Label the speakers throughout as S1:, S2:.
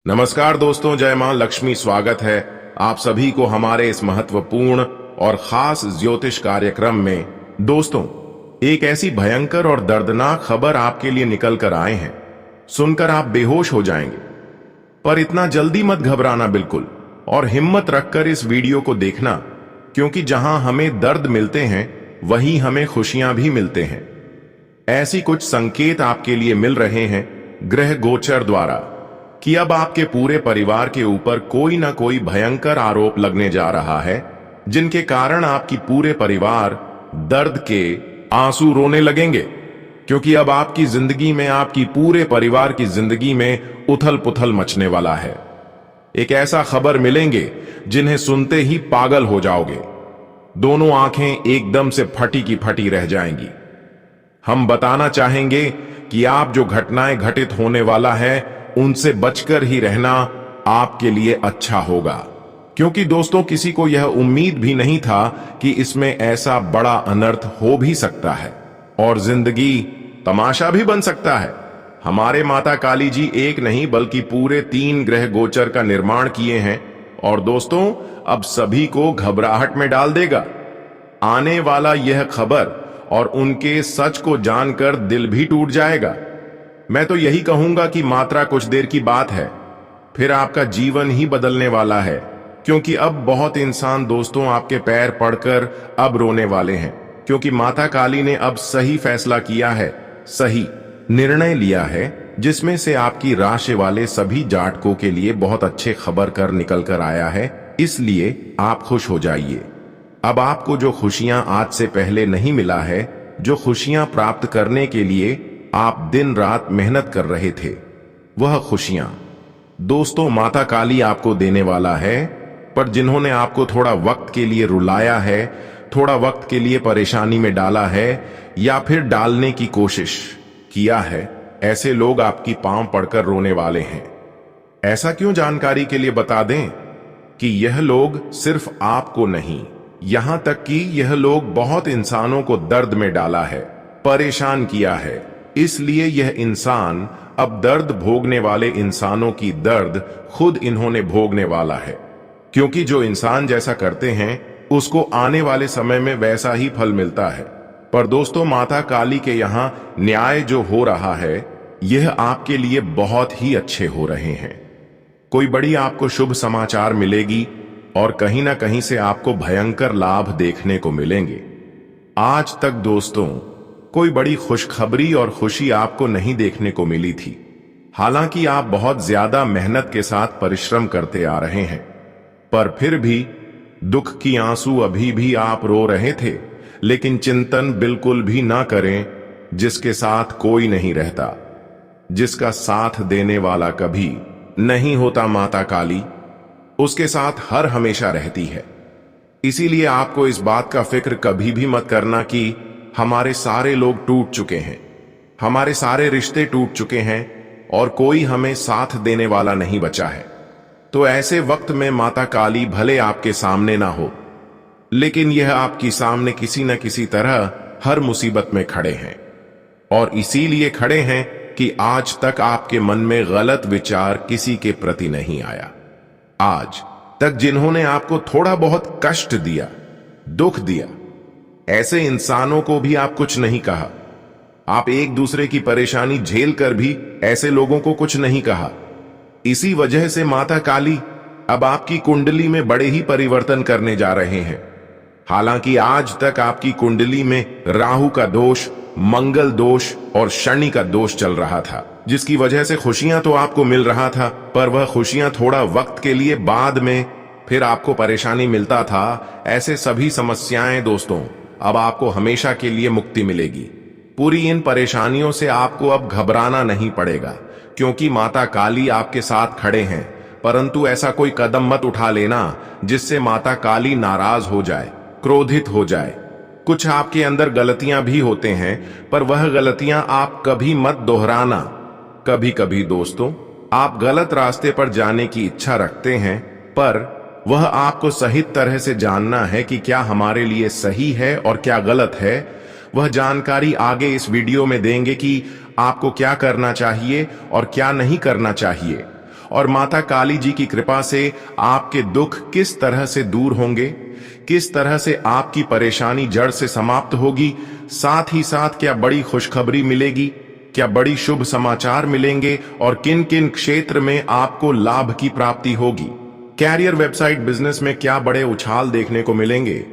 S1: नमस्कार दोस्तों, जय मां लक्ष्मी। स्वागत है आप सभी को हमारे इस महत्वपूर्ण और खास ज्योतिष कार्यक्रम में। दोस्तों, एक ऐसी भयंकर और दर्दनाक खबर आपके लिए निकल कर आए हैं। सुनकर आप बेहोश हो जाएंगे, पर इतना जल्दी मत घबराना बिल्कुल, और हिम्मत रखकर इस वीडियो को देखना, क्योंकि जहां हमें दर्द मिलते हैं वहीं हमें खुशियां भी मिलते हैं। ऐसी कुछ संकेत आपके लिए मिल रहे हैं ग्रह गोचर द्वारा कि अब आपके पूरे परिवार के ऊपर कोई ना कोई भयंकर आरोप लगने जा रहा है, जिनके कारण आपकी पूरे परिवार दर्द के आंसू रोने लगेंगे। क्योंकि अब आपकी जिंदगी में, आपकी पूरे परिवार की जिंदगी में उथल पुथल मचने वाला है। एक ऐसा खबर मिलेंगे जिन्हें सुनते ही पागल हो जाओगे। दोनों आंखें एकदम से फटी की फटी रह जाएंगी। हम बताना चाहेंगे कि आप जो घटनाएं घटित होने वाला है उनसे बचकर ही रहना आपके लिए अच्छा होगा। क्योंकि दोस्तों, किसी को यह उम्मीद भी नहीं था कि इसमें ऐसा बड़ा अनर्थ हो भी सकता है और जिंदगी तमाशा भी बन सकता है। हमारे माता काली जी एक नहीं बल्कि पूरे 3 ग्रह गोचर का निर्माण किए हैं, और दोस्तों अब सभी को घबराहट में डाल देगा। आने वाला यह खबर और उनके सच को जानकर दिल भी टूट जाएगा। मैं तो यही कहूंगा कि मात्रा कुछ देर की बात है, फिर आपका जीवन ही बदलने वाला है। क्योंकि अब बहुत इंसान दोस्तों आपके पैर पड़कर अब रोने वाले हैं, क्योंकि माता काली ने अब सही फैसला किया है, सही निर्णय लिया है, जिसमें से आपकी राशि वाले सभी जातकों के लिए बहुत अच्छे खबर कर निकल कर आया है। इसलिए आप खुश हो जाइए। अब आपको जो खुशियां आज से पहले नहीं मिला है, जो खुशियां प्राप्त करने के लिए आप दिन रात मेहनत कर रहे थे, वह खुशियां दोस्तों माता काली आपको देने वाला है। पर जिन्होंने आपको थोड़ा वक्त के लिए रुलाया है, थोड़ा वक्त के लिए परेशानी में डाला है, या फिर डालने की कोशिश किया है, ऐसे लोग आपकी पांव पड़कर रोने वाले हैं। ऐसा क्यों, जानकारी के लिए बता दें कि यह लोग सिर्फ आपको नहीं, यहां तक कि यह लोग बहुत इंसानों को दर्द में डाला है, परेशान किया है। इसलिए यह इंसान अब दर्द भोगने वाले इंसानों की दर्द खुद इन्होंने भोगने वाला है। क्योंकि जो इंसान जैसा करते हैं उसको आने वाले समय में वैसा ही फल मिलता है। पर दोस्तों, माता काली के यहां न्याय जो हो रहा है, यह आपके लिए बहुत ही अच्छे हो रहे हैं। कोई बड़ी आपको शुभ समाचार मिलेगी और कहीं ना कहीं से आपको भयंकर लाभ देखने को मिलेंगे। आज तक दोस्तों कोई बड़ी खुशखबरी और खुशी आपको नहीं देखने को मिली थी। हालांकि आप बहुत ज्यादा मेहनत के साथ परिश्रम करते आ रहे हैं, पर फिर भी दुख की आंसू अभी भी आप रो रहे थे। लेकिन चिंतन बिल्कुल भी ना करें, जिसके साथ कोई नहीं रहता, जिसका साथ देने वाला कभी नहीं होता माता काली, उसके साथ हर हमेशा रहती है। इसीलिए आपको इस बात का फिक्र कभी भी मत करना कि हमारे सारे लोग टूट चुके हैं, हमारे सारे रिश्ते टूट चुके हैं और कोई हमें साथ देने वाला नहीं बचा है। तो ऐसे वक्त में माता काली भले आपके सामने ना हो, लेकिन यह आपकी सामने किसी न किसी तरह हर मुसीबत में खड़े हैं। और इसीलिए खड़े हैं कि आज तक आपके मन में गलत विचार किसी के प्रति नहीं आया। आज तक जिन्होंने आपको थोड़ा बहुत कष्ट दिया, दुख दिया, ऐसे इंसानों को भी आप कुछ नहीं कहा। आप एक दूसरे की परेशानी झेल कर भी ऐसे लोगों को कुछ नहीं कहा। इसी वजह से माता काली अब आपकी कुंडली में बड़े ही परिवर्तन करने जा रहे हैं। हालांकि आज तक आपकी कुंडली में राहु का दोष, मंगल दोष और शनि का दोष चल रहा था, जिसकी वजह से खुशियां तो आपको मिल रहा था, पर वह खुशियां थोड़ा वक्त के लिए, बाद में फिर आपको परेशानी मिलता था। ऐसे सभी समस्याएं दोस्तों अब आपको हमेशा के लिए मुक्ति मिलेगी। पूरी इन परेशानियों से आपको अब घबराना नहीं पड़ेगा, क्योंकि माता काली आपके साथ खड़े हैं। परंतु ऐसा कोई कदम मत उठा लेना जिससे माता काली नाराज हो जाए, क्रोधित हो जाए। कुछ आपके अंदर गलतियां भी होते हैं, पर वह गलतियां आप कभी मत दोहराना। कभी कभी दोस्तों आप गलत रास्ते पर जाने की इच्छा रखते हैं, पर वह आपको सही तरह से जानना है कि क्या हमारे लिए सही है और क्या गलत है। वह जानकारी आगे इस वीडियो में देंगे कि आपको क्या करना चाहिए और क्या नहीं करना चाहिए। और माता काली जी की कृपा से आपके दुख किस तरह से दूर होंगे, किस तरह से आपकी परेशानी जड़ से समाप्त होगी, साथ ही साथ क्या बड़ी खुशखबरी मिलेगी, क्या बड़ी शुभ समाचार मिलेंगे और किन किन क्षेत्र में आपको लाभ की प्राप्ति होगी, कैरियर, वेबसाइट, बिजनेस में क्या बड़े उछाल देखने को मिलेंगे,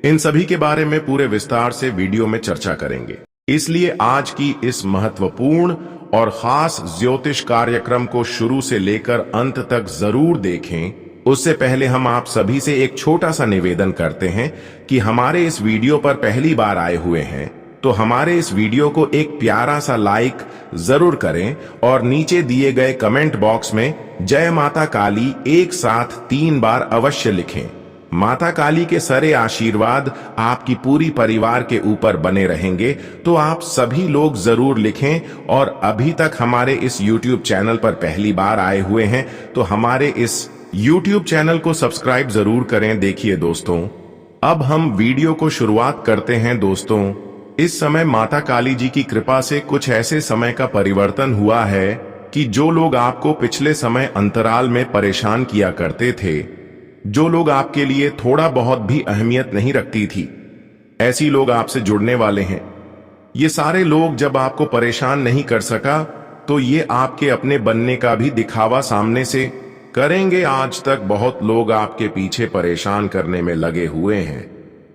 S1: इन सभी के बारे में पूरे विस्तार से वीडियो में चर्चा करेंगे। इसलिए आज की इस महत्वपूर्ण और खास ज्योतिष कार्यक्रम को शुरू से लेकर अंत तक जरूर देखें। उससे पहले हम आप सभी से एक छोटा सा निवेदन करते हैं कि हमारे इस वीडियो पर पहली बार आए हुए हैं तो हमारे इस वीडियो को एक प्यारा सा लाइक जरूर करें और नीचे दिए गए कमेंट बॉक्स में जय माता काली एक साथ 3 बार अवश्य लिखें। माता काली के सारे आशीर्वाद आपकी पूरी परिवार के ऊपर बने रहेंगे, तो आप सभी लोग जरूर लिखें। और अभी तक हमारे इस YouTube चैनल पर पहली बार आए हुए हैं तो हमारे इस YouTube चैनल को सब्सक्राइब जरूर करें। देखिए दोस्तों, अब हम वीडियो को शुरुआत करते हैं। दोस्तों, इस समय माता काली जी की कृपा से कुछ ऐसे समय का परिवर्तन हुआ है कि जो लोग आपको पिछले समय अंतराल में परेशान किया करते थे, जो लोग आपके लिए थोड़ा बहुत भी अहमियत नहीं रखती थी, ऐसी लोग आपसे जुड़ने वाले हैं। ये सारे लोग जब आपको परेशान नहीं कर सका तो ये आपके अपने बनने का भी दिखावा सामने से करेंगे। आज तक बहुत लोग आपके पीछे परेशान करने में लगे हुए हैं,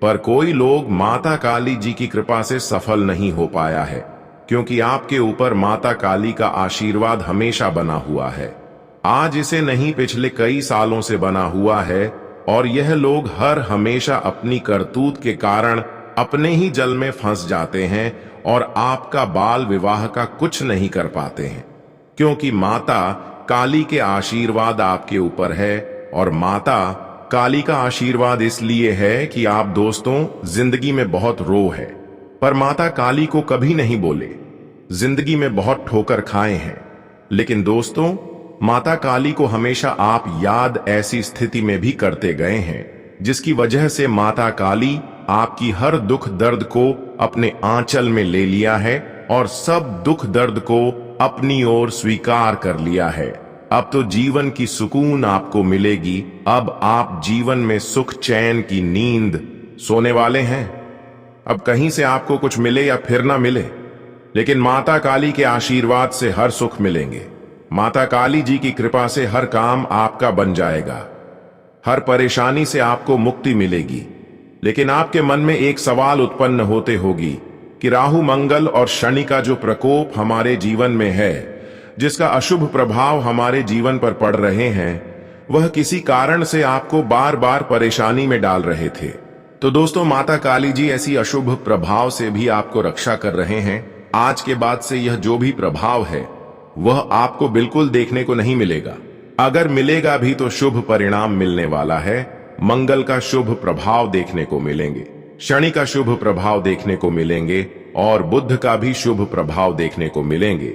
S1: पर कोई लोग माता काली जी की कृपा से सफल नहीं हो पाया है, क्योंकि आपके ऊपर माता काली का आशीर्वाद हमेशा बना हुआ है। आज इसे नहीं, पिछले कई सालों से बना हुआ है। और यह लोग हर हमेशा अपनी करतूत के कारण अपने ही जल में फंस जाते हैं और आपका बाल विवाह का कुछ नहीं कर पाते हैं, क्योंकि माता काली के आशीर्वाद आपके ऊपर है। और माता काली का आशीर्वाद इसलिए है कि आप दोस्तों जिंदगी में बहुत रो है, पर माता काली को कभी नहीं बोले, जिंदगी में बहुत ठोकर खाए हैं, लेकिन दोस्तों माता काली को हमेशा आप याद ऐसी स्थिति में भी करते गए हैं, जिसकी वजह से माता काली आपकी हर दुख दर्द को अपने आंचल में ले लिया है और सब दुख दर्द को अपनी ओर स्वीकार कर लिया है। अब तो जीवन की सुकून आपको मिलेगी। अब आप जीवन में सुख चैन की नींद सोने वाले हैं। अब कहीं से आपको कुछ मिले या फिर ना मिले, लेकिन माता काली के आशीर्वाद से हर सुख मिलेंगे। माता काली जी की कृपा से हर काम आपका बन जाएगा, हर परेशानी से आपको मुक्ति मिलेगी। लेकिन आपके मन में एक सवाल उत्पन्न होते होगी कि राहु, मंगल और शनि का जो प्रकोप हमारे जीवन में है, जिसका अशुभ प्रभाव हमारे जीवन पर पड़ रहे हैं, वह किसी कारण से आपको बार बार परेशानी में डाल रहे थे। तो दोस्तों, माता काली जी ऐसी अशुभ प्रभाव से भी आपको रक्षा कर रहे हैं। आज के बाद से यह जो भी प्रभाव है वह आपको बिल्कुल देखने को नहीं मिलेगा। अगर मिलेगा भी तो शुभ परिणाम मिलने वाला है। मंगल का शुभ प्रभाव देखने को मिलेंगे, शनि का शुभ प्रभाव देखने को मिलेंगे और बुध का भी शुभ प्रभाव देखने को मिलेंगे,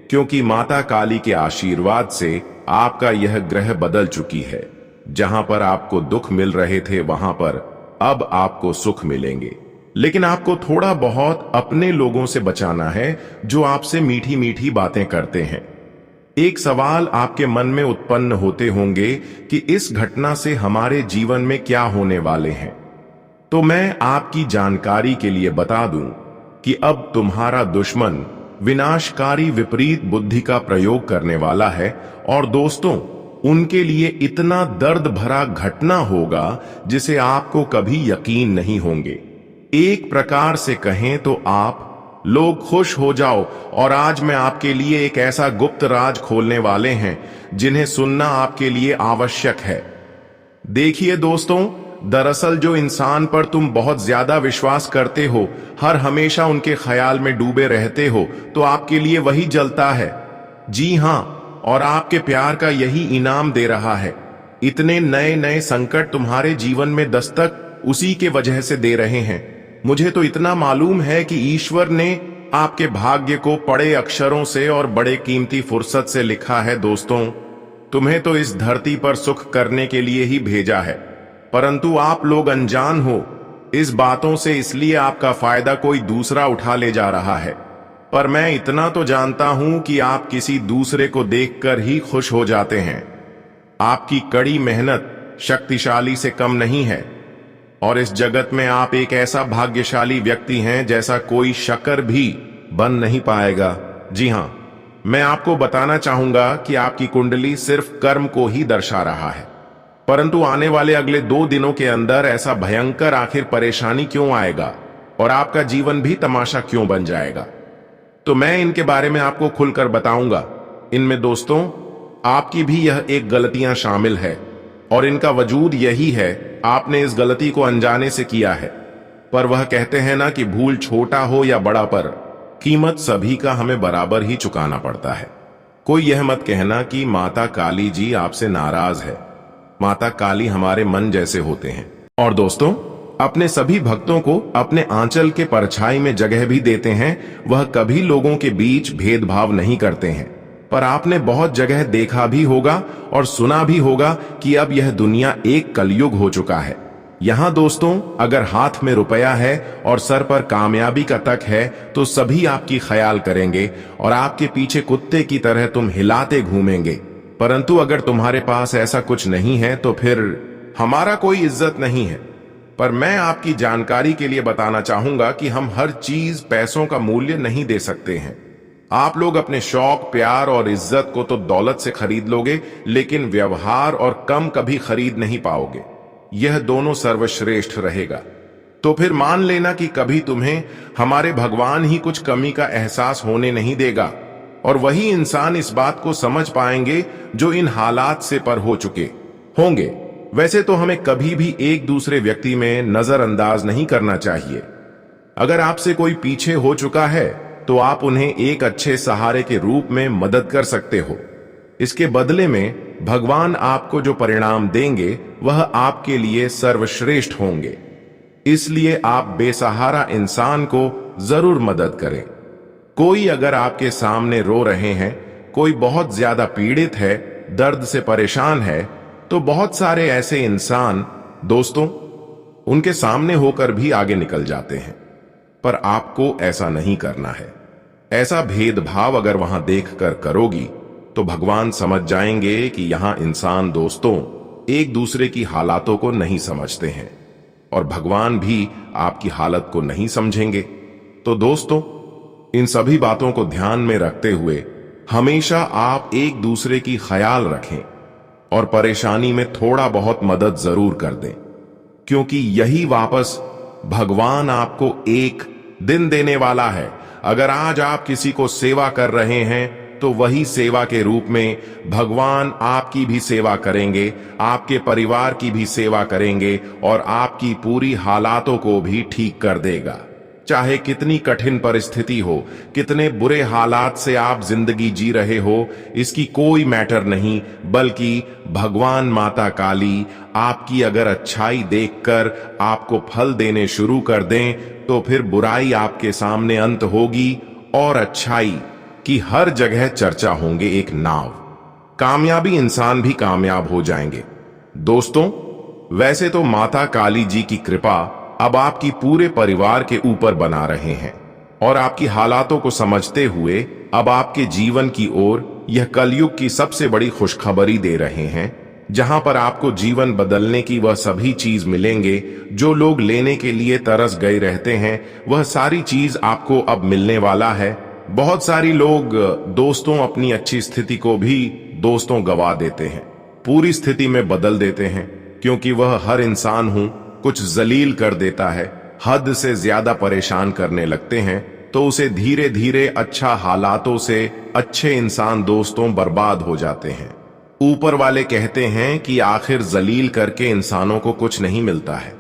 S1: क्योंकि माता काली के आशीर्वाद से आपका यह ग्रह बदल चुकी है। जहां पर आपको दुख मिल रहे थे वहां पर अब आपको सुख मिलेंगे। लेकिन आपको थोड़ा बहुत अपने लोगों से बचाना है जो आपसे मीठी मीठी बातें करते हैं। एक सवाल आपके मन में उत्पन्न होते होंगे कि इस घटना से हमारे जीवन में क्या होने वाले हैं। तो मैं आपकी जानकारी के लिए बता दूं कि अब तुम्हारा दुश्मन विनाशकारी विपरीत बुद्धि का प्रयोग करने वाला है। और दोस्तों, उनके लिए इतना दर्द भरा घटना होगा जिसे आपको कभी यकीन नहीं होंगे। एक प्रकार से कहें तो आप लोग खुश हो जाओ। और आज मैं आपके लिए एक ऐसा गुप्त राज खोलने वाले हैं जिन्हें सुनना आपके लिए आवश्यक है। देखिए दोस्तों, दरअसल जो इंसान पर तुम बहुत ज्यादा विश्वास करते हो, हर हमेशा उनके ख्याल में डूबे रहते हो, तो आपके लिए वही जलता है। जी हां, और आपके प्यार का यही इनाम दे रहा है। इतने नए नए संकट तुम्हारे जीवन में दस्तक उसी के वजह से दे रहे हैं। मुझे तो इतना मालूम है कि ईश्वर ने आपके भाग्य को बड़े अक्षरों से और बड़े कीमती फुर्सत से लिखा है। दोस्तों, तुम्हें तो इस धरती पर सुख करने के लिए ही भेजा है, परंतु आप लोग अनजान हो इस बातों से, इसलिए आपका फायदा कोई दूसरा उठा ले जा रहा है। पर मैं इतना तो जानता हूं कि आप किसी दूसरे को देखकर ही खुश हो जाते हैं। आपकी कड़ी मेहनत शक्तिशाली से कम नहीं है, और इस जगत में आप एक ऐसा भाग्यशाली व्यक्ति हैं जैसा कोई शकर भी बन नहीं पाएगा। जी हां, मैं आपको बताना चाहूंगा कि आपकी कुंडली सिर्फ कर्म को ही दर्शा रहा है, परंतु आने वाले अगले 2 दिनों के अंदर ऐसा भयंकर आखिर परेशानी क्यों आएगा और आपका जीवन भी तमाशा क्यों बन जाएगा, तो मैं इनके बारे में आपको खुलकर बताऊंगा। इनमें दोस्तों आपकी भी यह एक गलतियां शामिल है, और इनका वजूद यही है, आपने इस गलती को अनजाने से किया है। पर वह कहते हैं ना कि भूल छोटा हो या बड़ा, पर कीमत सभी का हमें बराबर ही चुकाना पड़ता है। कोई यह मत कहना कि माता काली जी आपसे नाराज है। माता काली हमारे मन जैसे होते हैं, और दोस्तों अपने सभी भक्तों को अपने आंचल के परछाई में जगह भी देते हैं। वह कभी लोगों के बीच भेदभाव नहीं करते हैं। पर आपने बहुत जगह देखा भी होगा और सुना भी होगा कि अब यह दुनिया एक कलयुग हो चुका है। यहां दोस्तों अगर हाथ में रुपया है और सर पर कामयाबी का तक है तो सभी आपकी ख्याल करेंगे और आपके पीछे कुत्ते की तरह तुम हिलाते घूमेंगे। परंतु अगर तुम्हारे पास ऐसा कुछ नहीं है तो फिर हमारा कोई इज्जत नहीं है। पर मैं आपकी जानकारी के लिए बताना चाहूंगा कि हम हर चीज पैसों का मूल्य नहीं दे सकते हैं। आप लोग अपने शौक, प्यार और इज्जत को तो दौलत से खरीद लोगे, लेकिन व्यवहार और कम कभी खरीद नहीं पाओगे। यह दोनों सर्वश्रेष्ठ रहेगा। तो फिर मान लेना कि कभी तुम्हें हमारे भगवान ही कुछ कमी का एहसास होने नहीं देगा, और वही इंसान इस बात को समझ पाएंगे जो इन हालात से पर हो चुके होंगे। वैसे तो हमें कभी भी एक दूसरे व्यक्ति में नजरअंदाज नहीं करना चाहिए। अगर आपसे कोई पीछे हो चुका है तो आप उन्हें एक अच्छे सहारे के रूप में मदद कर सकते हो। इसके बदले में भगवान आपको जो परिणाम देंगे वह आपके लिए सर्वश्रेष्ठ होंगे। इसलिए आप बेसहारा इंसान को जरूर मदद करें। कोई अगर आपके सामने रो रहे हैं, कोई बहुत ज्यादा पीड़ित है, दर्द से परेशान है, तो बहुत सारे ऐसे इंसान दोस्तों उनके सामने होकर भी आगे निकल जाते हैं। पर आपको ऐसा नहीं करना है। ऐसा भेदभाव अगर वहां देखकर करोगी तो भगवान समझ जाएंगे कि यहां इंसान दोस्तों एक दूसरे की हालातों को नहीं समझते हैं, और भगवान भी आपकी हालत को नहीं समझेंगे। तो दोस्तों इन सभी बातों को ध्यान में रखते हुए हमेशा आप एक दूसरे की ख्याल रखें और परेशानी में थोड़ा बहुत मदद जरूर कर दें, क्योंकि यही वापस भगवान आपको एक दिन देने वाला है। अगर आज आप किसी को सेवा कर रहे हैं तो वही सेवा के रूप में भगवान आपकी भी सेवा करेंगे, आपके परिवार की भी सेवा करेंगे और आपकी पूरी हालातों को भी ठीक कर देगा। चाहे कितनी कठिन परिस्थिति हो, कितने बुरे हालात से आप जिंदगी जी रहे हो, इसकी कोई मैटर नहीं, बल्कि भगवान माता काली आपकी अगर अच्छाई देखकर आपको फल देने शुरू कर दें तो फिर बुराई आपके सामने अंत होगी और अच्छाई की हर जगह चर्चा होंगे एक नाव। कामयाबी इंसान भी कामयाब हो जाएंगे। दोस्तों वैसे तो माता काली जी की कृपा अब आपकी पूरे परिवार के ऊपर बना रहे हैं, और आपकी हालातों को समझते हुए अब आपके जीवन की ओर यह कलयुग की सबसे बड़ी खुशखबरी दे रहे हैं, जहां पर आपको जीवन बदलने की वह सभी चीज मिलेंगे जो लोग लेने के लिए तरस गए रहते हैं। वह सारी चीज आपको अब मिलने वाला है। बहुत सारी लोग दोस्तों अपनी अच्छी स्थिति को भी दोस्तों गवा देते हैं, पूरी स्थिति में बदल देते हैं, क्योंकि वह हर इंसान हूं कुछ जलील कर देता है, हद से ज्यादा परेशान करने लगते हैं, तो उसे धीरे धीरे अच्छा हालातों से अच्छे इंसान दोस्तों बर्बाद हो जाते हैं। ऊपर वाले कहते हैं कि आखिर जलील करके इंसानों को कुछ नहीं मिलता है,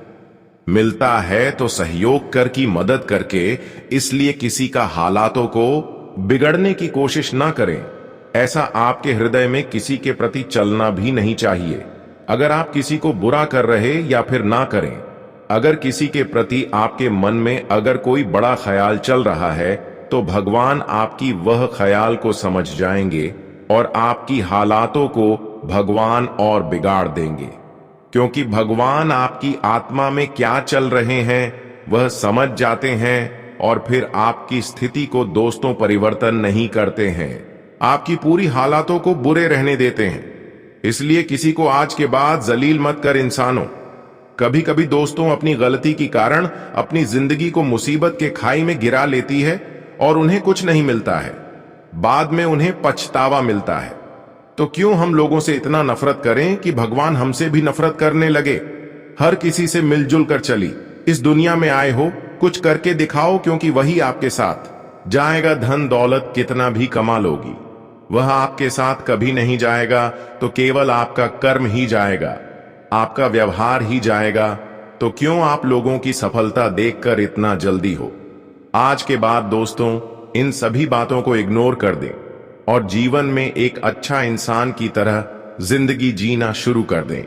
S1: मिलता है तो सहयोग कर की मदद करके। इसलिए किसी का हालातों को बिगड़ने की कोशिश ना करें। ऐसा आपके हृदय में किसी के प्रति चलना भी नहीं चाहिए। अगर आप किसी को बुरा कर रहे या फिर ना करें, अगर किसी के प्रति आपके मन में अगर कोई बड़ा ख्याल चल रहा है तो भगवान आपकी वह ख्याल को समझ जाएंगे और आपकी हालातों को भगवान और बिगाड़ देंगे, क्योंकि भगवान आपकी आत्मा में क्या चल रहे हैं वह समझ जाते हैं और फिर आपकी स्थिति को दोस्तों परिवर्तन नहीं करते हैं, आपकी पूरी हालातों को बुरे रहने देते हैं। इसलिए किसी को आज के बाद जलील मत कर इंसानों। कभी कभी दोस्तों अपनी गलती के कारण अपनी जिंदगी को मुसीबत के खाई में गिरा लेती है और उन्हें कुछ नहीं मिलता है, बाद में उन्हें पछतावा मिलता है। तो क्यों हम लोगों से इतना नफरत करें कि भगवान हमसे भी नफरत करने लगे। हर किसी से मिलजुल कर चली इस दुनिया में आए हो, कुछ करके दिखाओ, क्योंकि वही आपके साथ जाएगा। धन दौलत कितना भी कमा लोगी, वह आपके साथ कभी नहीं जाएगा। तो केवल आपका कर्म ही जाएगा, आपका व्यवहार ही जाएगा। तो क्यों आप लोगों की सफलता देखकर इतना जल्दी हो। आज के बाद दोस्तों इन सभी बातों को इग्नोर कर दें और जीवन में एक अच्छा इंसान की तरह जिंदगी जीना शुरू कर दें।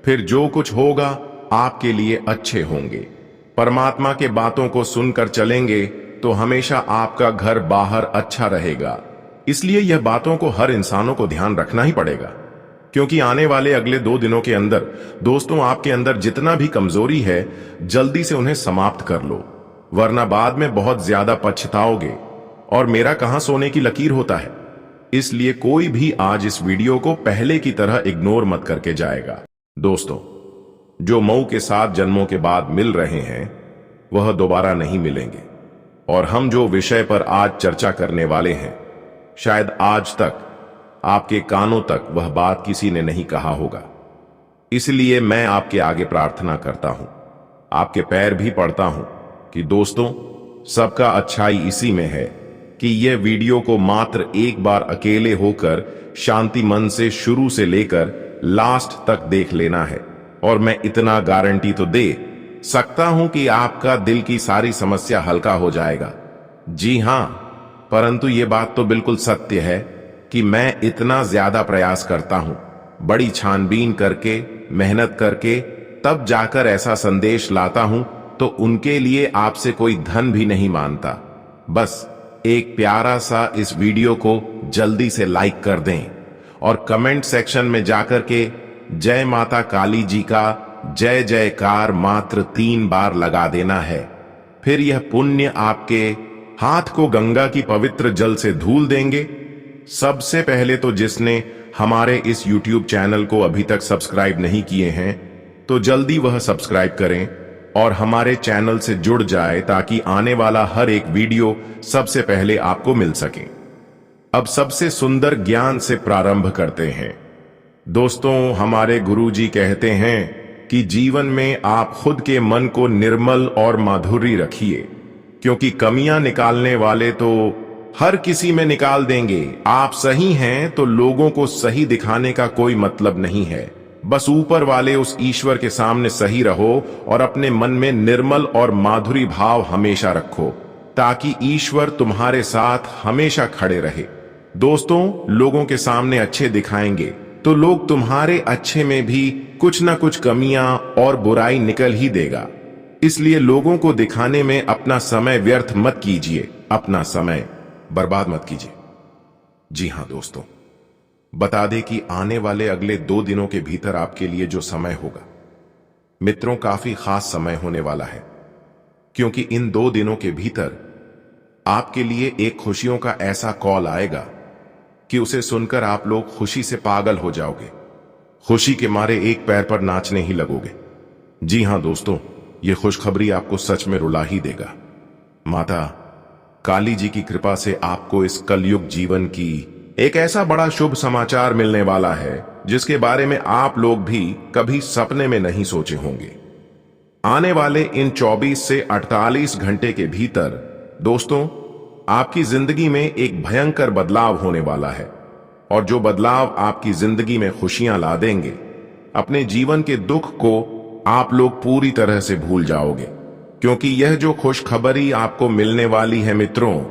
S1: फिर जो कुछ होगा आपके लिए अच्छे होंगे। परमात्मा के बातों को सुनकर चलेंगे तो हमेशा आपका घर बाहर अच्छा रहेगा। इसलिए यह बातों को हर इंसानों को ध्यान रखना ही पड़ेगा, क्योंकि आने वाले अगले 2 दिनों के अंदर दोस्तों आपके अंदर जितना भी कमजोरी है जल्दी से उन्हें समाप्त कर लो, वरना बाद में बहुत ज्यादा पछताओगे। और मेरा कहां सोने की लकीर होता है, इसलिए कोई भी आज इस वीडियो को पहले की तरह इग्नोर मत करके जाएगा। दोस्तों जो मऊ के 7 जन्मों के बाद मिल रहे हैं वह दोबारा नहीं मिलेंगे। और हम जो विषय पर आज चर्चा करने वाले हैं, शायद आज तक आपके कानों तक वह बात किसी ने नहीं कहा होगा। इसलिए मैं आपके आगे प्रार्थना करता हूं, आपके पैर भी पड़ता हूं कि दोस्तों सबका अच्छाई इसी में है कि यह वीडियो को मात्र एक बार अकेले होकर शांति मन से शुरू से लेकर लास्ट तक देख लेना है। और मैं इतना गारंटी तो दे सकता हूं कि आपका दिल की सारी समस्या हल्का हो जाएगा। जी हां, परंतु यह बात तो बिल्कुल सत्य है कि मैं इतना ज्यादा प्रयास करता हूं, बड़ी छानबीन करके, मेहनत करके, तब जाकर ऐसा संदेश लाता हूं तो उनके लिए आपसे कोई धन भी नहीं मानता। बस एक प्यारा सा इस वीडियो को जल्दी से लाइक कर दें और कमेंट सेक्शन में जाकर के जय माता काली जी का जय जयकार मात्र 3 बार लगा देना है। फिर यह पुण्य आपके हाथ को गंगा की पवित्र जल से धुल देंगे। सबसे पहले तो जिसने हमारे इस YouTube चैनल को अभी तक सब्सक्राइब नहीं किए हैं तो जल्दी वह सब्सक्राइब करें और हमारे चैनल से जुड़ जाए, ताकि आने वाला हर एक वीडियो सबसे पहले आपको मिल सके। अब सबसे सुंदर ज्ञान से प्रारंभ करते हैं। दोस्तों हमारे गुरुजी कहते हैं कि जीवन में आप खुद के मन को निर्मल और माधुरी रखिए, क्योंकि कमियां निकालने वाले तो हर किसी में निकाल देंगे। आप सही हैं तो लोगों को सही दिखाने का कोई मतलब नहीं है। बस ऊपर वाले उस ईश्वर के सामने सही रहो और अपने मन में निर्मल और माधुरी भाव हमेशा रखो, ताकि ईश्वर तुम्हारे साथ हमेशा खड़े रहे। दोस्तों लोगों के सामने अच्छे दिखाएंगे तो लोग तुम्हारे अच्छे में भी कुछ ना कुछ कमियां और बुराई निकल ही देगा। इसलिए लोगों को दिखाने में अपना समय व्यर्थ मत कीजिए, अपना समय बर्बाद मत कीजिए। जी हां दोस्तों, बता दें कि आने वाले अगले 2 दिनों के भीतर आपके लिए जो समय होगा मित्रों, काफी खास समय होने वाला है, क्योंकि इन 2 दिनों के भीतर आपके लिए एक खुशियों का ऐसा कॉल आएगा कि उसे सुनकर आप लोग खुशी से पागल हो जाओगे। खुशी के मारे एक पैर पर नाचने ही लगोगे। जी हां दोस्तों, यह खुशखबरी आपको सच में रुला ही देगा। माता काली जी की कृपा से आपको इस कलयुग जीवन की एक ऐसा बड़ा शुभ समाचार मिलने वाला है जिसके बारे में आप लोग भी कभी सपने में नहीं सोचे होंगे। आने वाले इन 24 से 48 घंटे के भीतर दोस्तों आपकी जिंदगी में एक भयंकर बदलाव होने वाला है, और जो बदलाव आपकी जिंदगी में खुशियां ला देंगे। अपने जीवन के दुख को आप लोग पूरी तरह से भूल जाओगे, क्योंकि यह जो खुशखबरी आपको मिलने वाली है मित्रों,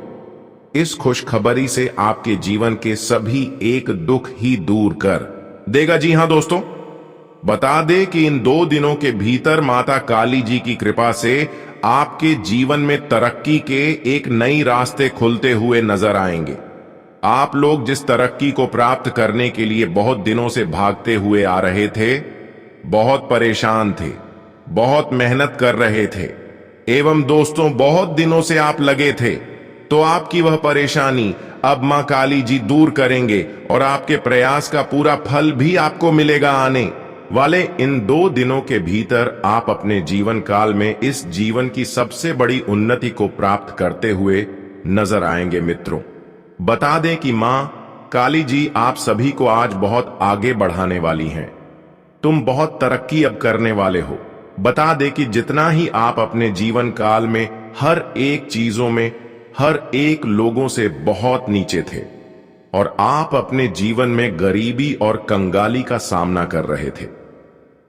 S1: इस खुशखबरी से आपके जीवन के सभी एक दुख ही दूर कर देगा। जी हां दोस्तों, बता दे कि इन 2 दिनों के भीतर माता काली जी की कृपा से आपके जीवन में तरक्की के एक नई रास्ते खुलते हुए नजर आएंगे। आप लोग जिस तरक्की को प्राप्त करने के लिए बहुत दिनों से भागते हुए आ रहे थे, बहुत परेशान थे, बहुत मेहनत कर रहे थे, एवं दोस्तों बहुत दिनों से आप लगे थे, तो आपकी वह परेशानी अब मां काली जी दूर करेंगे और आपके प्रयास का पूरा फल भी आपको मिलेगा। आने वाले इन 2 दिनों के भीतर आप अपने जीवन काल में इस जीवन की सबसे बड़ी उन्नति को प्राप्त करते हुए नजर आएंगे। मित्रों, बता दें कि मां काली जी आप सभी को आज बहुत आगे बढ़ाने वाली हैं। तुम बहुत तरक्की अब करने वाले हो। बता दे कि जितना ही आप अपने जीवन काल में हर एक चीजों में, हर एक लोगों से बहुत नीचे थे और आप अपने जीवन में गरीबी और कंगाली का सामना कर रहे थे।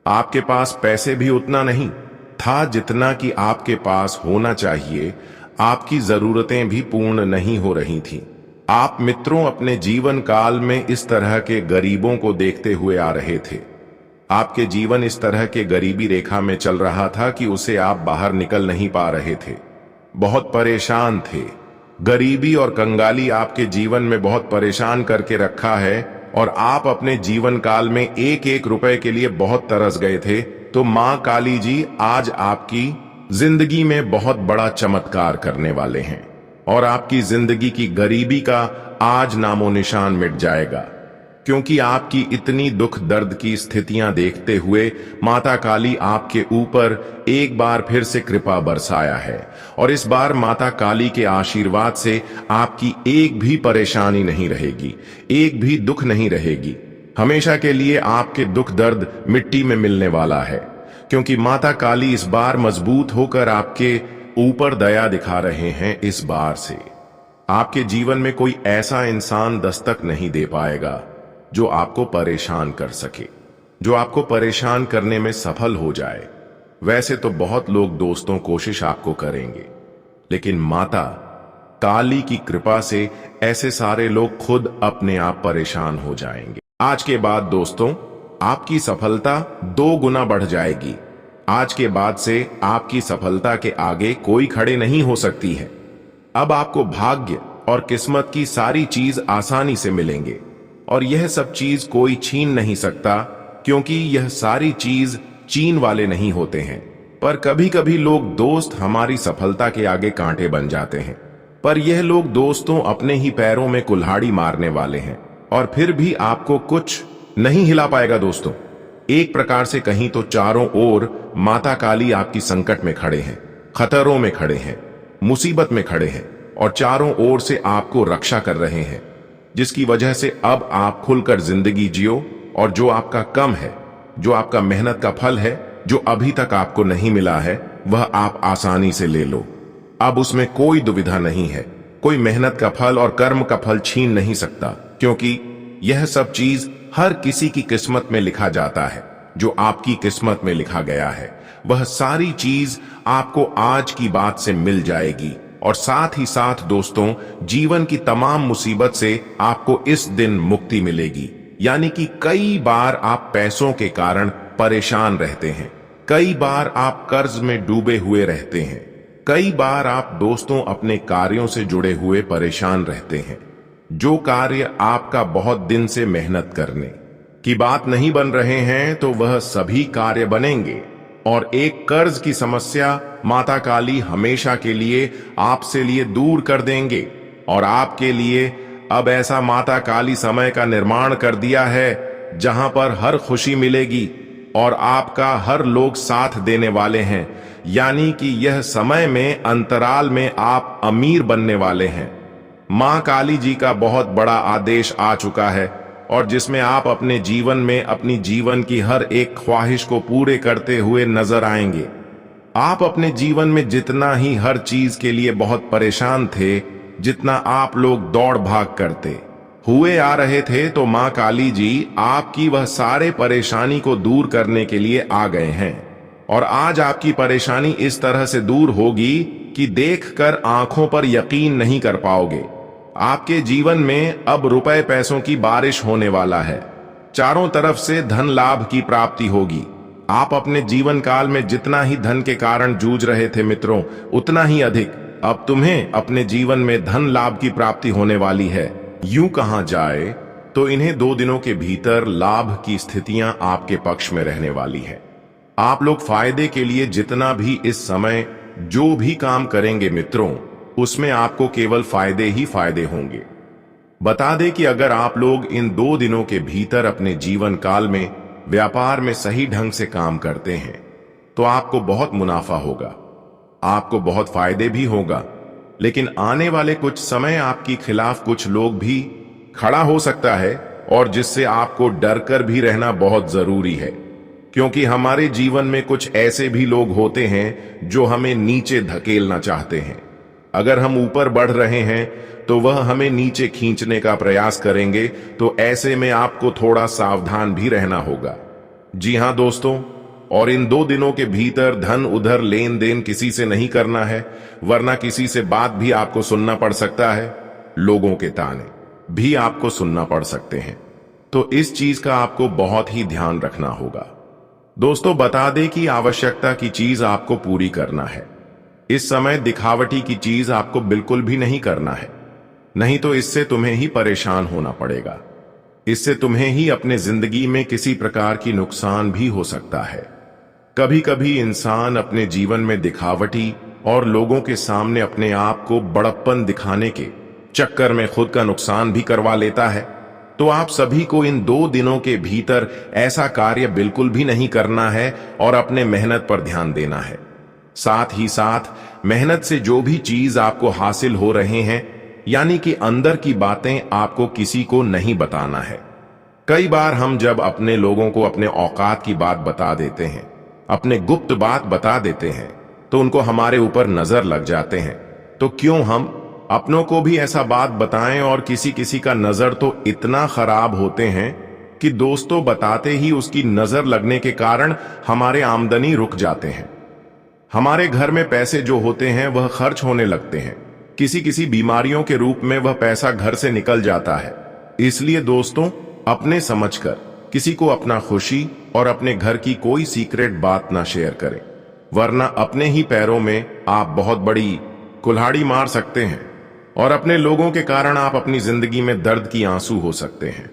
S1: आपके पास पैसे भी उतना नहीं था जितना कि आपके पास होना चाहिए। आपकी जरूरतें भी पूर्ण नहीं हो रही थीं। आप मित्रों अपने जीवन काल में इस तरह के गरीबों को देखते हुए आ रहे थे। आपके जीवन इस तरह के गरीबी रेखा में चल रहा था कि उसे आप बाहर निकल नहीं पा रहे थे। बहुत परेशान थे। गरीबी और कंगाली आपके जीवन में बहुत परेशान करके रखा है और आप अपने जीवन काल में एक एक रुपए के लिए बहुत तरस गए थे। तो मां काली जी आज आपकी जिंदगी में बहुत बड़ा चमत्कार करने वाले हैं और आपकी जिंदगी की गरीबी का आज नामो निशान मिट जाएगा। क्योंकि आपकी इतनी दुख दर्द की स्थितियां देखते हुए माता काली आपके ऊपर एक बार फिर से कृपा बरसाया है और इस बार माता काली के आशीर्वाद से आपकी एक भी परेशानी नहीं रहेगी, एक भी दुख नहीं रहेगी। हमेशा के लिए आपके दुख दर्द मिट्टी में मिलने वाला है, क्योंकि माता काली इस बार मजबूत होकर आपके ऊपर दया दिखा रहे हैं। इस बार से आपके जीवन में कोई ऐसा इंसान दस्तक नहीं दे पाएगा जो आपको परेशान कर सके, जो आपको परेशान करने में सफल हो जाए। वैसे तो बहुत लोग दोस्तों कोशिश आपको करेंगे, लेकिन माता काली की कृपा से ऐसे सारे लोग खुद अपने आप परेशान हो जाएंगे। आज के बाद दोस्तों आपकी सफलता 2 गुना बढ़ जाएगी। आज के बाद से आपकी सफलता के आगे कोई खड़े नहीं हो सकती है। अब आपको भाग्य और किस्मत की सारी चीज आसानी से मिलेंगे और यह सब चीज कोई छीन नहीं सकता, क्योंकि यह सारी चीज चीन वाले नहीं होते हैं। पर कभी कभी लोग दोस्त हमारी सफलता के आगे कांटे बन जाते हैं, पर यह लोग दोस्तों अपने ही पैरों में कुल्हाड़ी मारने वाले हैं और फिर भी आपको कुछ नहीं हिला पाएगा। दोस्तों, एक प्रकार से कहीं तो चारों ओर माता काली आपकी संकट में खड़े हैं, खतरों में खड़े हैं, मुसीबत में खड़े हैं और चारों ओर से आपको रक्षा कर रहे हैं, जिसकी वजह से अब आप खुलकर जिंदगी जियो और जो आपका कम है, जो आपका मेहनत का फल है, जो अभी तक आपको नहीं मिला है, वह आप आसानी से ले लो। अब उसमें कोई दुविधा नहीं है। कोई मेहनत का फल और कर्म का फल छीन नहीं सकता, क्योंकि यह सब चीज हर किसी की किस्मत में लिखा जाता है। जो आपकी किस्मत में लिखा गया है वह सारी चीज आपको आज की बात से मिल जाएगी और साथ ही साथ दोस्तों जीवन की तमाम मुसीबत से आपको इस दिन मुक्ति मिलेगी। यानी कि कई बार आप पैसों के कारण परेशान रहते हैं, कई बार आप कर्ज में डूबे हुए रहते हैं, कई बार आप दोस्तों अपने कार्यों से जुड़े हुए परेशान रहते हैं। जो कार्य आपका बहुत दिन से मेहनत करने की बात नहीं बन रहे हैं, तो वह सभी कार्य बनेंगे और एक कर्ज की समस्या माता काली हमेशा के लिए आपसे लिए दूर कर देंगे और आपके लिए अब ऐसा माता काली समय का निर्माण कर दिया है जहां पर हर खुशी मिलेगी और आपका हर लोग साथ देने वाले हैं। यानी कि यह समय में अंतराल में आप अमीर बनने वाले हैं। मां काली जी का बहुत बड़ा आदेश आ चुका है और जिसमें आप अपने जीवन में अपनी जीवन की हर एक ख्वाहिश को पूरे करते हुए नजर आएंगे। आप अपने जीवन में जितना ही हर चीज के लिए बहुत परेशान थे, जितना आप लोग दौड़ भाग करते हुए आ रहे थे, तो मां काली जी आपकी वह सारे परेशानी को दूर करने के लिए आ गए हैं। और आज आपकी परेशानी इस तरह से दूर होगी कि देखकर आंखों पर यकीन नहीं कर पाओगे। आपके जीवन में अब रुपए पैसों की बारिश होने वाला है। चारों तरफ से धन लाभ की प्राप्ति होगी। आप अपने जीवन काल में जितना ही धन के कारण जूझ रहे थे मित्रों, उतना ही अधिक अब तुम्हें अपने जीवन में धन लाभ की प्राप्ति होने वाली है। यूं कहा जाए तो इन्हें 2 दिनों के भीतर लाभ की स्थितियां आपके पक्ष में रहने वाली है। आप लोग फायदे के लिए जितना भी इस समय जो भी काम करेंगे मित्रों, उसमें आपको केवल फायदे ही फायदे होंगे। बता दें कि अगर आप लोग इन 2 दिनों के भीतर अपने जीवन काल में व्यापार में सही ढंग से काम करते हैं तो आपको बहुत मुनाफा होगा, आपको बहुत फायदे भी होगा। लेकिन आने वाले कुछ समय आपके खिलाफ कुछ लोग भी खड़ा हो सकता है, और जिससे आपको डर कर भी रहना बहुत जरूरी है, क्योंकि हमारे जीवन में कुछ ऐसे भी लोग होते हैं जो हमें नीचे धकेलना चाहते हैं। अगर हम ऊपर बढ़ रहे हैं तो वह हमें नीचे खींचने का प्रयास करेंगे, तो ऐसे में आपको थोड़ा सावधान भी रहना होगा। जी हां दोस्तों, और इन 2 दिनों के भीतर धन उधर लेन देन किसी से नहीं करना है, वरना किसी से बात भी आपको सुनना पड़ सकता है, लोगों के ताने भी आपको सुनना पड़ सकते हैं। तो इस चीज का आपको बहुत ही ध्यान रखना होगा। दोस्तों बता दें कि आवश्यकता की चीज आपको पूरी करना है। इस समय दिखावटी की चीज आपको बिल्कुल भी नहीं करना है, नहीं तो इससे तुम्हें ही परेशान होना पड़ेगा। इससे तुम्हें ही अपने जिंदगी में किसी प्रकार की नुकसान भी हो सकता है। कभी कभी इंसान अपने जीवन में दिखावटी और लोगों के सामने अपने आप को बड़प्पन दिखाने के चक्कर में खुद का नुकसान भी करवा लेता है। तो आप सभी को इन 2 दिनों के भीतर ऐसा कार्य बिल्कुल भी नहीं करना है और अपने मेहनत पर ध्यान देना है। साथ ही साथ मेहनत से जो भी चीज आपको हासिल हो रहे हैं, यानी कि अंदर की बातें आपको किसी को नहीं बताना है। कई बार हम जब अपने लोगों को अपने औकात की बात बता देते हैं, अपने गुप्त बात बता देते हैं, तो उनको हमारे ऊपर नजर लग जाते हैं। तो क्यों हम अपनों को भी ऐसा बात बताएं, और किसी किसी का नजर तो इतना खराब होते हैं कि दोस्तों बताते ही उसकी नजर लगने के कारण हमारे आमदनी रुक जाते हैं। हमारे घर में पैसे जो होते हैं वह खर्च होने लगते हैं, किसी किसी बीमारियों के रूप में वह पैसा घर से निकल जाता है। इसलिए दोस्तों अपने समझकर किसी को अपना खुशी और अपने घर की कोई सीक्रेट बात ना शेयर करें, वरना अपने ही पैरों में आप बहुत बड़ी कुल्हाड़ी मार सकते हैं और अपने लोगों के कारण आप अपनी जिंदगी में दर्द की आंसू हो सकते हैं।